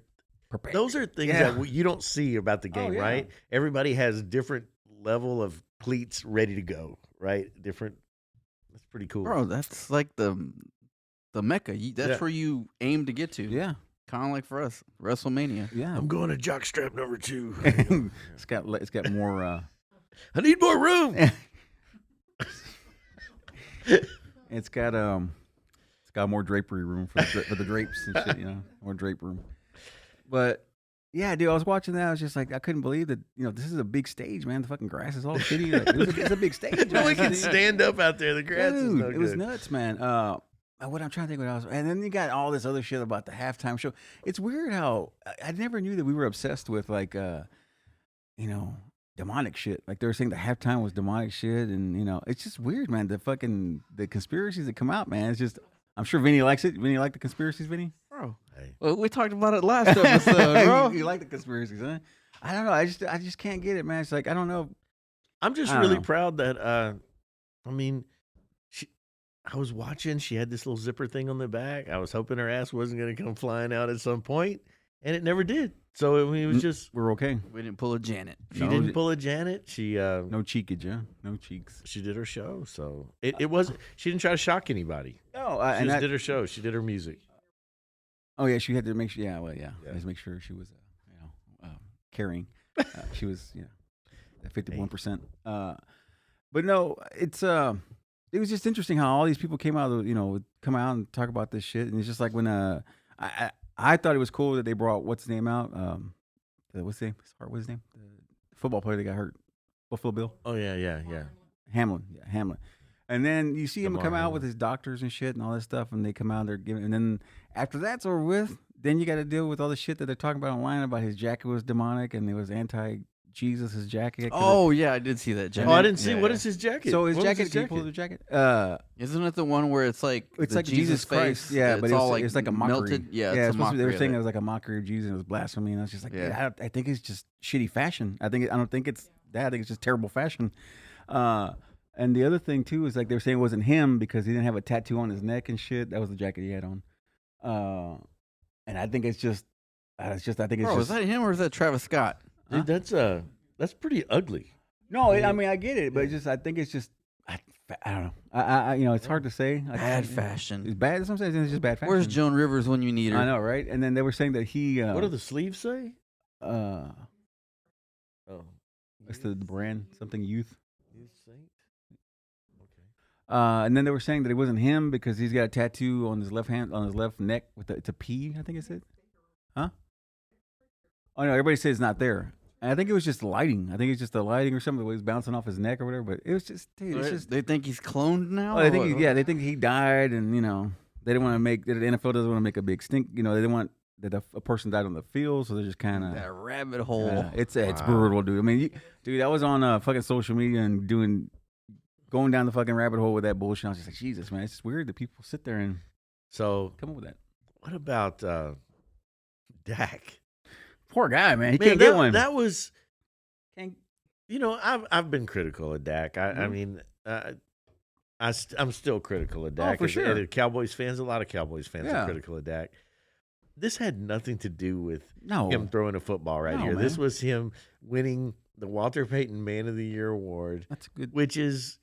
prepared. Those are things Yeah. that you don't see about the game, yeah. right? Everybody has different level of cleats ready to go, right? Different. That's pretty cool. Bro, that's like the Mecca. That's Yeah. where you aim to get to. Yeah, Kind of like for us, WrestleMania. yeah. I'm going to jockstrap number 2. it's got more. I need more room. It's got more drapery room for the drapes and shit. More drape room. But yeah, dude, I was watching that. I was just like, I couldn't believe that. This is a big stage, man. The fucking grass is all shitty. Like, it's a big stage. No man. one can stand up out there. The grass is Dude, no it was good. nuts, man. What I'm trying to think what else, and then you got all this other shit about the halftime show. It's weird how I never knew that we were obsessed with demonic shit. Like they were saying the halftime was demonic shit, and it's just weird, man. The conspiracies that come out, man. It's just I'm sure Vinny likes it. Vinny like the conspiracies, Vinny? Bro, Hey. well, we talked about it last episode, bro. you like the conspiracies, huh? I don't know. I just can't get it, man. It's like I don't know. I'm just I don't really know. proud that I mean, I was watching. She had this little zipper thing on the back. I was hoping her ass wasn't going to come flying out at some point. and it never did. So I mean, it was just we're okay. We didn't pull a Janet. She didn't pull a Janet. She no cheekage, yeah, no cheeks. She did her show, so it wasn't. She didn't try to shock anybody. No, she just did her show. She did her music. Oh yeah, she had to make sure. Yeah, well, yeah, just make sure she was, carrying. She was, 51%. But no, it was just interesting how all these people came out, come out and talk about this shit, and it's just like when I thought it was cool that they brought what's his name out, what's his name, the football player that got hurt, Buffalo Bill. Oh yeah. Hamlin. And then you see him Lamar come out Hamlin. with his doctors and shit and all that stuff, and they come out, they're giving, and then after that's over with, then you got to deal with all the shit that they're talking about online about his jacket was demonic and it was anti-Jesus, his jacket. Oh yeah, I did see that jacket. Oh, I didn't see. What is his jacket? So his What was jacket, can you pull the jacket? Isn't it the one where it's like It's the like Jesus Christ, face? yeah, It's but all it's like a mockery. melted. Yeah, yeah. it's a mockery. They were saying of it was like a mockery of Jesus and it was blasphemy, and I was just like, Yeah. I think it's just shitty fashion. I don't think it's that. I think it's just terrible fashion. And the other thing too is like they were saying it wasn't him because he didn't have a tattoo on his neck and shit. That was the jacket he had on. And I think it's just, I think it's Bro, just. is that him or is that Travis Scott? Dude, that's pretty ugly. No, I mean I get it, but I think it's just, I don't know. I it's hard to say. Bad fashion. It's bad. Sometimes it's just bad fashion. Where's Joan Rivers when you need her? I know, right? And then they were saying that he. What do the sleeves say? Oh, Oh, it's the brand something youth. Youth Saint. Okay. And then they were saying that it wasn't him because he's got a tattoo on his left hand, on his left neck with it's a P, I think it said. Huh? Oh no, everybody says it's not there. And I think it was just lighting. I think it's just the lighting or something. The way it's bouncing off his neck or whatever. But it was just, dude, it's just. They think he's cloned now. Oh, they think they think he died, and they didn't want to make the NFL doesn't want to make a big stink. They didn't want that a person died on the field, so they're just kind of that rabbit hole. it's brutal, dude. I mean, dude, I was on fucking social media and going down the fucking rabbit hole with that bullshit. I was just like, Jesus, man, it's just weird that people sit there and So come up with that. what about Dak? Poor guy, man. He Man, can't get one. That was, Can't- I've been critical of Dak. I mean, I'm still critical of Dak. for sure. Cowboys fans, a lot of Cowboys fans Yeah. are critical of Dak. This had nothing to do with No. him throwing a football right No, here. This man. was him winning the Walter Payton Man of the Year award, That's a good. which is,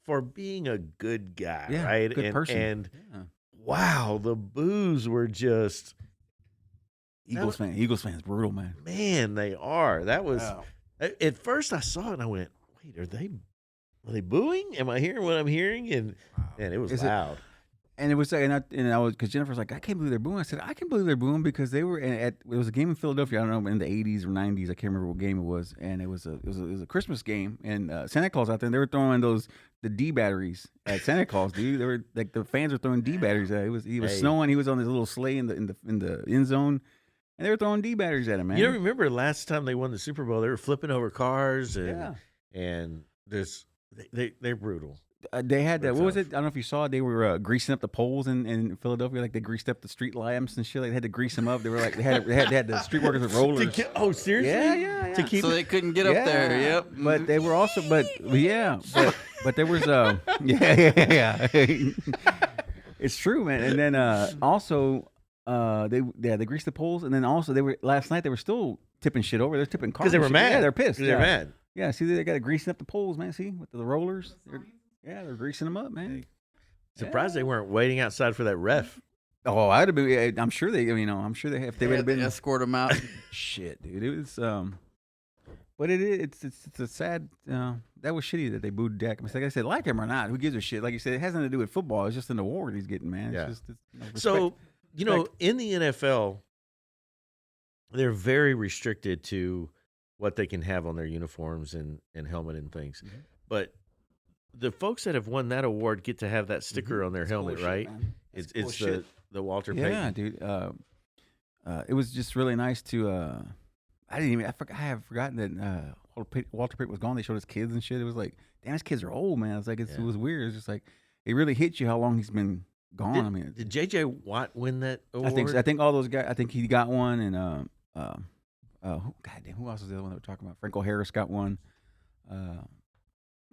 for being a good guy, Yeah, right? good person. And Yeah. wow, the boos were just, Eagles fans, brutal, man. man, they are. That was Wow. at first I saw it and I went, wait, are they booing? Am I hearing what I'm hearing? And man, it was Is it- loud. And it was like, and I was, because Jennifer was like, I can't believe they're booing. I said, I can believe they're booing because they were it was a game in Philadelphia. I don't know, in the 80s or 90s. I can't remember what game it was. And it was a Christmas game. And Santa Claus out there, and they were throwing the D batteries at Santa Claus, dude. They were like, the fans were throwing D batteries at it. He was snowing. He was on this little sleigh in the end zone, and they were throwing D batteries at him, man. You don't remember last time they won the Super Bowl? They were flipping over cars and Yeah. and this they're brutal. They had that. That's What was tough. it? I don't know if you saw it. They were greasing up the poles in Philadelphia. Like they greased up the street lamps and shit. Like they had to grease them up. They were like they had the street workers with rollers. Oh, seriously? Yeah. To keep So they couldn't get up there. Yep. But they were also, but there was yeah. It's true, man. And then also they greased the poles, and then also they were last night they were still tipping shit over. They're tipping cars because they and were shit. mad. Yeah, they're pissed. 'Cause they're mad. Yeah, see, they got to greasing up the poles, man. See, with the rollers. They're greasing them up, man. Surprised they weren't waiting outside for that ref. Oh, I'd have been. I'm sure they. I'm sure they. If they would have been. escort him out. Shit, dude. It was. But it's a sad. That was shitty that they booed Dak. Like I said, like him or not, who gives a shit? Like you said, it has nothing to do with football. It's just an award he's getting, man. Yeah. It's just, So, respect. in the NFL, they're very restricted to what they can have on their uniforms and helmet and things. Mhm. But the folks that have won that award get to have that sticker on their It's helmet, bullshit, right? man. It's bullshit. the Walter Yeah, Payton. dude. It was just really nice to. I have forgotten that Walter Payton was gone. They showed his kids and shit. It was like, damn, his kids are old, man. It's like it Yeah. was weird. It's just like it really hits you how long he's been gone. I mean, Did J.J. Watt win that award? I think all those guys. I think he got one, and goddamn, who else was the other one that we're talking about? Franco Harris got one.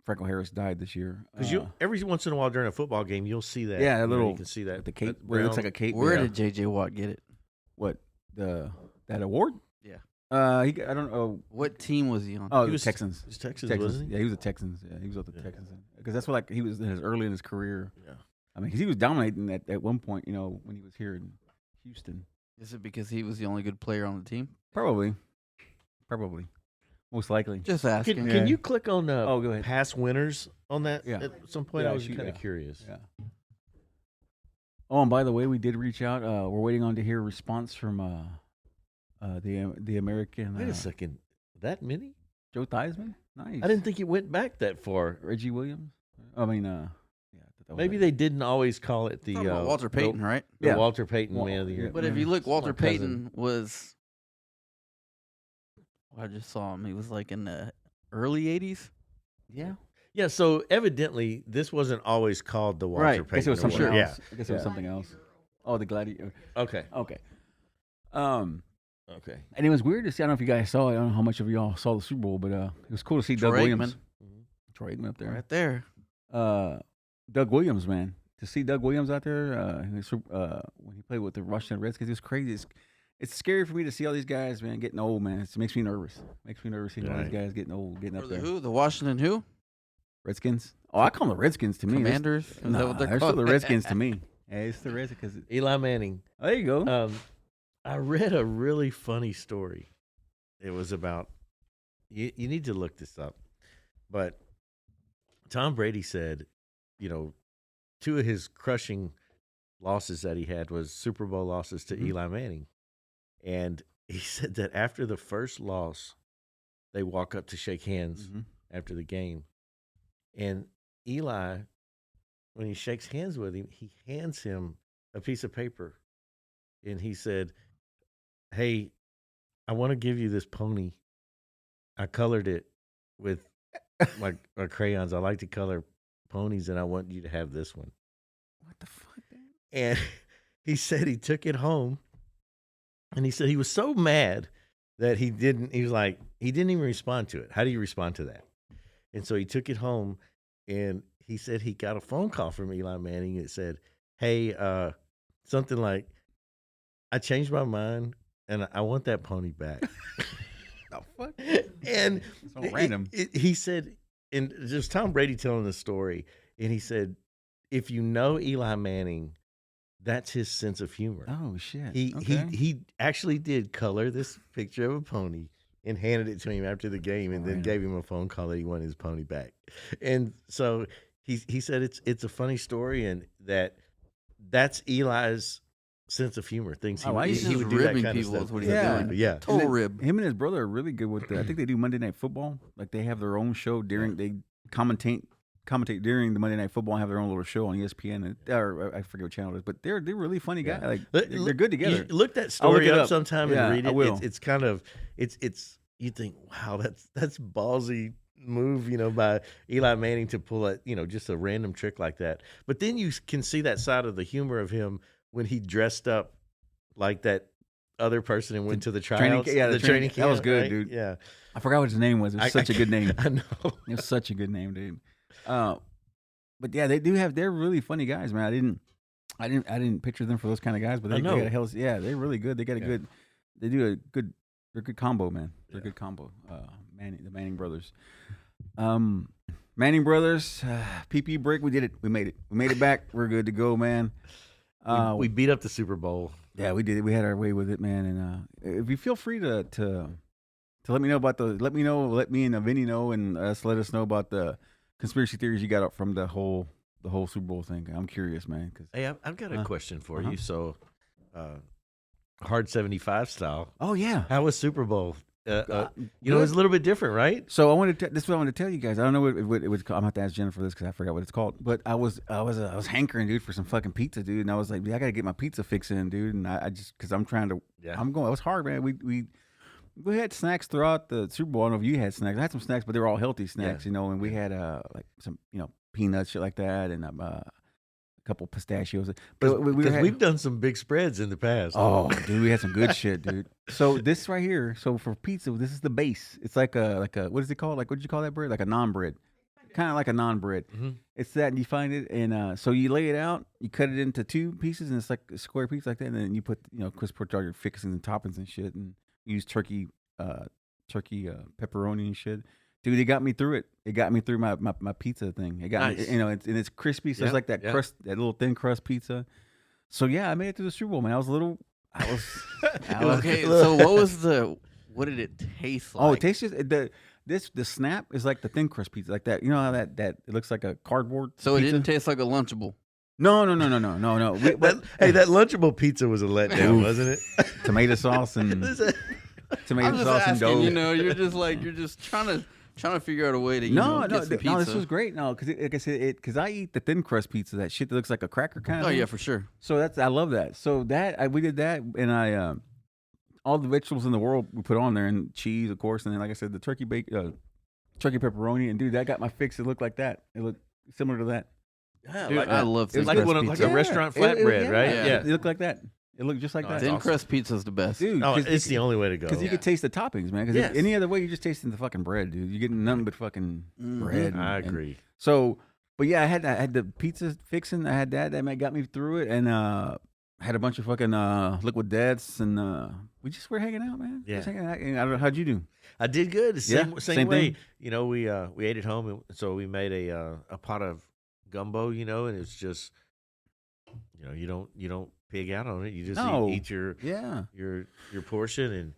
Franco Harris died this year. Because every once in a while during a football game, you'll see that. Yeah, a You know, little. you can see that. the cape. that Where it looks brown- like a cape. Where yeah. did J.J. Watt get it? What? that award. Yeah. I don't know. What team was he on? Oh, He was Texans. He was Texans, Texans. wasn't he? Yeah, he was the Texans. Yeah, he was with the Yeah. Texans because that's what like he was early in his career. Yeah. I mean, 'cause he was dominating at one point. You know, when he was here in Houston. Is it because he was the only good player on the team? Probably, most likely. Just asking. Can you click on Oh, go ahead. past winners on that Yeah. at some point? Yeah, I was shoot, kind of yeah. curious. Yeah. Oh, and by the way, we did reach out. We're waiting on to hear a response from the American. Wait a second. That many? Joe Theismann. Nice. I didn't think it went back that far. Reggie Williams. I mean, yeah. Maybe they didn't always call it the Talking about Walter Payton, right? the Yeah. Walter Payton Well, Man of the Year. yeah. But if you look, Walter my cousin. Payton was. I just saw him. He was like in the early '80s. Yeah. Yeah, so evidently this wasn't always called the Walter Right. I Payton guess it was something Award. else. I guess it was something else. Oh, the Gladiator. Yeah. Okay. Okay. Okay. And it was weird to see. I don't know if you guys saw it. I don't know how much of y'all saw the Super Bowl, but it was cool to see Doug Troy Williams. Aikman. Troy Aikman up there. Right there. Doug Williams, man. To see Doug Williams out there when he played with the Washington Redskins, it was crazy. It's scary for me to see all these guys, man, getting old, man. It makes me nervous. Seeing all these guys getting old, getting For up the there. who? The Washington who? Redskins. Oh, I call them the Redskins to me. Commanders? Is that Nah, what they're they're called? still the Redskins to me. Hey, it's the Redskins. Eli Manning. Oh, there you go. I read a really funny story. It was about you need to look this up. But Tom Brady said, two of his crushing losses that he had was Super Bowl losses to Eli Manning. And he said that after the first loss, they walk up to shake hands after the game. And Eli, when he shakes hands with him, he hands him a piece of paper. And he said, "Hey, I want to give you this pony. I colored it with my crayons. I like to color ponies, and I want you to have this one." What the fuck, man? And he said he took it home, and he said he was so mad that he didn't even respond to it. How do you respond to that? And so he took it home, and he said he got a phone call from Eli Manning that said, "Hey, something like, I changed my mind, and I want that pony back." The fuck? And So random. he said, and just Tom Brady telling the story, and he said, if you know Eli Manning, that's his sense of humor. Oh shit. He actually did color this picture of a pony and handed it to him after the game, and then gave him a phone call that he wanted his pony back. And so he said it's a funny story, and that's Eli's sense of humor. Things he, like he, it. he He's would do that ribbing kind of people stuff. is what he's Yeah. doing. Yeah. Total rib. Him and his brother are really good with I think they do Monday Night Football. Like they have their own show they commentate during the Monday Night Football and have their own little show on ESPN. Or I forget what channel it is, but they're really funny guys. Like they're good together. You look that I'll look story it up up. sometime Yeah, and read it. I will. It's kind of it's you think, wow, that's ballsy move, by Eli Manning to pull a just a random trick like that. But then you can see that side of the humor of him when he dressed up like that other person and went to the training tryouts. ca- the training- that was camp, good, right? dude. Yeah, I forgot what his name was. It was such a good name. I know. It was such a good name, dude. But yeah, they're really funny guys, man. I didn't picture them for those kind of guys, but they know. got they're really good. They got they're a good combo, man. They're a good combo. The Manning brothers. Manning brothers, PP break, we did it. We made it back. We're good to go, man. We beat up the Super Bowl. Yeah, we did it. We had our way with it, man. And if you feel free to let me know about let me and Vinny know, and let us know about the conspiracy theories you got up from the whole Super Bowl thing. I'm curious, man. Hey, I've got a question for you. So, hard 75 style. Oh yeah, How was Super Bowl? It was a little bit different, right? So I wanted to. This is what I wanted to tell you guys. I don't know what it was called. I'm gonna have to ask Jennifer this because I forgot what it's called. But I was hankering, dude, for some fucking pizza, dude. And I was like, I gotta get my pizza fix in, dude. And I just because I'm trying to. Yeah. I'm going. It was hard, man. We had snacks throughout the Super Bowl. I don't know if you had snacks. I had some snacks, but they were all healthy snacks, And we had like some peanuts, shit like that, and a couple pistachios. But we've done some big spreads in the past. Oh, dude, we had some good shit, dude. So this right here, so for pizza, this is the base. It's like a what is it called? Like what did you call that bread? Like a naan bread. kind of like a naan bread. Mm-hmm. It's that, and you find it, and so you lay it out, you cut it into 2 pieces, and it's like a square piece like that, and then you put crisp pork all your fixings and toppings and shit, and use turkey pepperoni and shit. Dude, it got me through it. It got me through my pizza thing. It got Nice. me, and it's crispy, so it's like that crust, that little thin crust pizza. So yeah, I made it through the Super Bowl, man. I was Okay, so what did it taste like? Oh, it tastes just the snap is like the thin crust pizza, like that. You know how that it looks like a cardboard. So it pizza? didn't taste like a Lunchable. No. Hey, that Lunchable pizza was a letdown, wasn't it? Tomato sauce and tomato I'm just sauce and asking, dough. you're just trying to figure out a way to No, get some pizza. no, this was great. No, because like I said, because I eat the thin crust pizza, that shit that looks like a cracker kind of. Oh thing. yeah, for sure. So I love that. So we did that, and I all the vegetables in the world we put on there, and cheese, of course, and then like I said, the turkey pepperoni, and dude, that got my fix. It looked like that. It looked similar to that. Yeah, Dude, I love thin like crust one of, pizza. like a restaurant flatbread, right? It looked like that. It looked just like Oh, that. that's Thin awesome. crust pizza is the best. Dude, Oh, 'cause it's the only way to go. Because you could taste the toppings, man. Because Yes. any other way, you're just tasting the fucking bread, dude. You're getting nothing but fucking bread. I and- agree. So, but yeah, I had the pizza fixing. I had that. That got me through it, and had a bunch of fucking liquid deaths, and we just were hanging out, man. Yeah. Just hanging out. And I don't know, how'd you do? I did good. Same Yeah, same same way. thing? We ate at home, and so we made a pot of gumbo. And it's just you don't pig out on it. You just No. eat your Yeah. your portion, and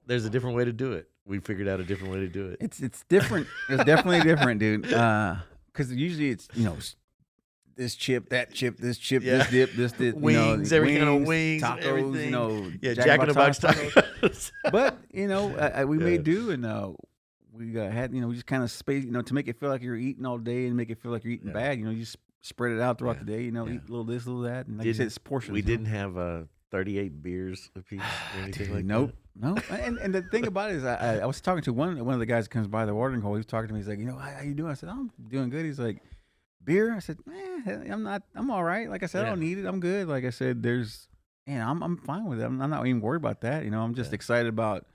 there's a different way to do it. We figured out a different way to do it. It's different. It's definitely different, dude. Because usually it's this chip, that chip, this chip, Yeah. this dip, this dip, Wings, every kind of wings, tacos, everything. Yeah, Jack Jack in the Box tacos. tacos. But we Yeah. made do, and we had we just kind of space to make it feel like you're eating all day and make it feel like you're eating Yeah. bad. You just spread it out throughout Yeah. the day. Eat a little this, a little that, and like you said, it's portions. We didn't have 38 beers apiece or anything like Nope. that. No, and the thing about it is, I was talking to one of the guys that comes by the watering hole. He was talking to me. He's like, how you doing? I said, I'm doing good. He's like, beer? I said, I'm not. I'm all right. Like I said, I don't need it. I'm good. Like I said, I'm fine with it. I'm not even worried about that. I'm just excited about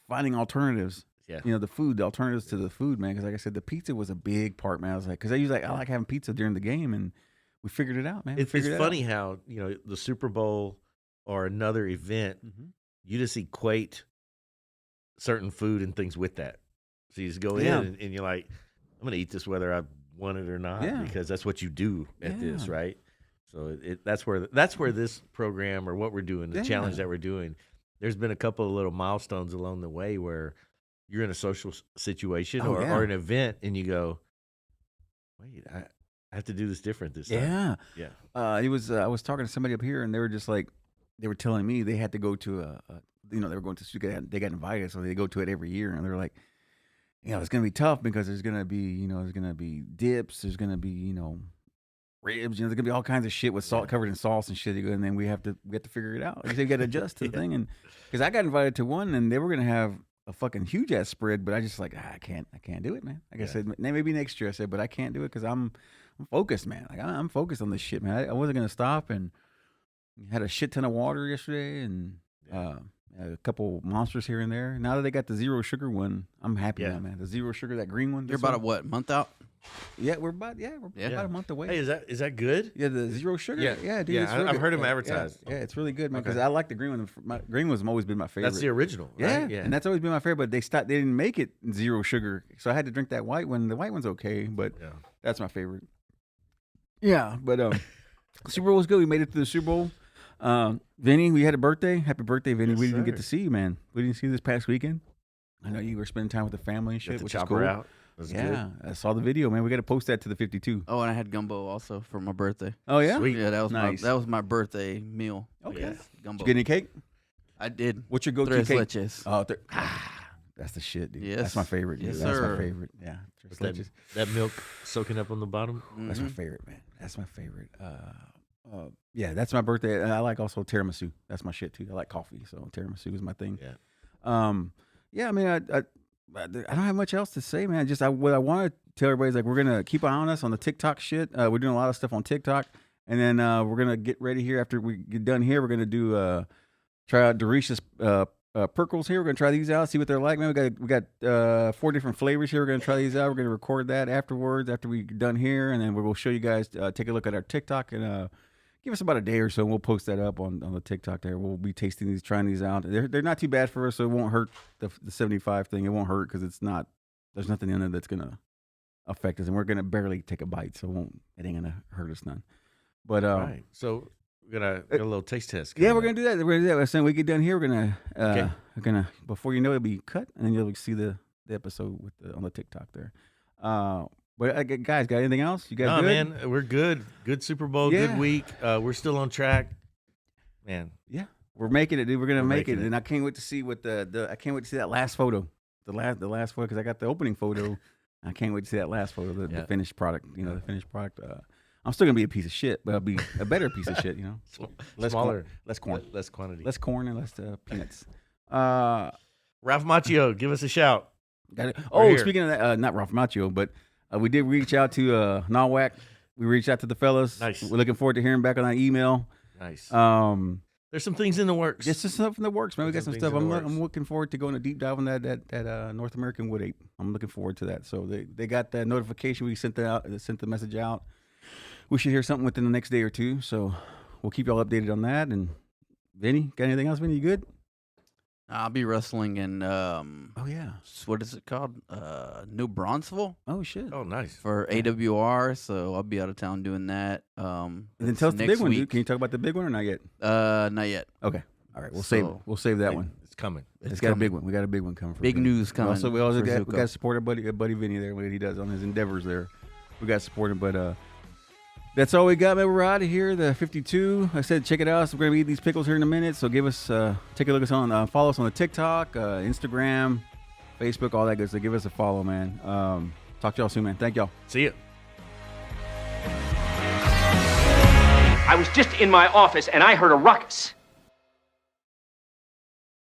finding alternatives. Yeah. The alternatives to the food, man. Because like I said, the pizza was a big part, man. I was like, because I like having pizza during the game, and we figured it out, man. It's funny how the Super Bowl or another event, you just equate certain food and things with that. So you just go in and you're like, I'm going to eat this whether I want it or not, because that's what you do at this, right? So that's where this program or what we're doing, the challenge that we're doing, there's been a couple of little milestones along the way where you're in a social situation or an event and you go, wait, I have to do this different this time. Yeah. Yeah. I was talking to somebody up here, and they were just like, they were telling me they had to go to they were going to, they got invited, so they go to it every year, and they're like, it's gonna be tough because there's gonna be, there's gonna be dips, there's gonna be, ribs, there's gonna be all kinds of shit with salt covered in sauce and shit, and then we have to figure it out. Like you got to adjust to the thing, and because I got invited to one, and they were gonna have a fucking huge ass spread, but I just like I can't do it, man. Like I said, maybe next year. I said, but I can't do it because I'm focused, man. Like I'm focused on this shit, man. I wasn't gonna stop, and had a shit ton of water yesterday, and a couple monsters here and there. Now that they got the zero sugar one, I'm happy now, man. The zero sugar, that green one. You're about a month out? Yeah, we're about a month away. Hey, is that good? Yeah, the zero sugar. Yeah. Dude. Yeah, it's real I've good. heard 'em Yeah, advertised. Yeah, it's really good, man. Because Okay. I like the green one. My green one's always been my favorite. That's the original, Yeah, right? Yeah. and that's always been my favorite. But they didn't make it zero sugar, so I had to drink that white one. The white one's okay, but that's my favorite. Yeah, but Super Bowl was good. We made it to the Super Bowl. Vinny, we had a birthday. Happy birthday, Vinny. Yes, we didn't get sir. to see you, man. We didn't see you this past weekend. I know you were spending time with the family and Got shit, the which is chopper cool. out. That's good. I saw the video, man. We got to post that to the 52. Oh, and I had gumbo also for my birthday. Oh yeah, Sweet. Yeah, Nice. that was my birthday meal. Okay. Yeah. Did Gumbo. you get any cake? I did. What's your go-to Tres cake? leches. Oh, that's the shit, dude. That's Yes. my favorite. Dude. Yes, That's sir. my favorite. Yeah, With Tres that, leches. that milk soaking up on the bottom. That's my Mhm. favorite, man. That's my favorite. Yeah, that's my birthday. And I like also tiramisu. That's my shit too. I like coffee, so tiramisu is my thing. Yeah. Yeah. I mean, I don't have much else to say, man. Just what I want to tell everybody is like we're gonna keep an eye on us on the TikTok shit. We're doing a lot of stuff on TikTok, and then we're gonna get ready here after we get done here. We're gonna do try out Darisha's Perkles here. We're gonna try these out, see what they're like. Man, we got 4 different flavors here. We're gonna try these out. We're gonna record that afterwards, after we're done here, and then we'll show you guys. Take a look at our TikTok and give us about a day or so, and we'll post that up on the TikTok there. We'll be tasting these, trying these out. They're not too bad for us, so it won't hurt the 75 thing. It won't hurt because it's not. There's nothing in it that's gonna affect us, and we're gonna barely take a bite, so it ain't gonna hurt us none. But right. So we're gonna get a little taste test. Yeah, we're gonna do that. We're gonna do that. As soon as we get done here, we're gonna before you know it, it'll be cut, and then you'll see the episode on the TikTok there. But guys, got anything else? You guys good? Man, we're good. Good Super Bowl, good week. We're still on track, man. Yeah, we're making it, dude. We're gonna make it, making it. and I can't wait to see what I can't wait to see that last photo, the last photo, because I got the opening photo. I can't wait to see that last photo, the finished product. You know, the finished product. I'm still gonna be a piece of shit, but I'll be a better piece of shit. You know, Smaller, less corn, less quantity, less corn, and less peanuts. Ralph Macchio, give us a shout. Got it. Oh, speaking of that, not Ralph Macchio, but we did reach out to Nawak. We reached out to the fellas. Nice. We're looking forward to hearing back on that email. Nice. There's some things in the works. Just some stuff in the works, man. We got some stuff. I'm I'm looking forward to going a deep dive on that North American wood ape. I'm looking forward to that. So they got that notification. We sent the message out. We should hear something within the next day or two. So we'll keep y'all updated on that. And Vinny, got anything else? Vinny, you good? I'll be wrestling in oh yeah, what is it called? New Braunfels. Oh shit. Oh nice. For AWR, so I'll be out of town doing that. And then tell us the big one, dude. Can you talk about the big one or not yet? Not yet. Okay. All right. We'll save that one. It's coming. It's got a big one. We got a big one coming. Big news coming. We also got to support our buddy Vinny there, what he does on his endeavors there. We got to support him, but that's all we got, man. We're out of here. The 52. I said, check it out. So we're gonna eat these pickles here in a minute. So give us, take a look at us on, follow us on the TikTok, Instagram, Facebook, all that good. So give us a follow, man. Talk to y'all soon, man. Thank y'all. See ya. I was just in my office and I heard a ruckus.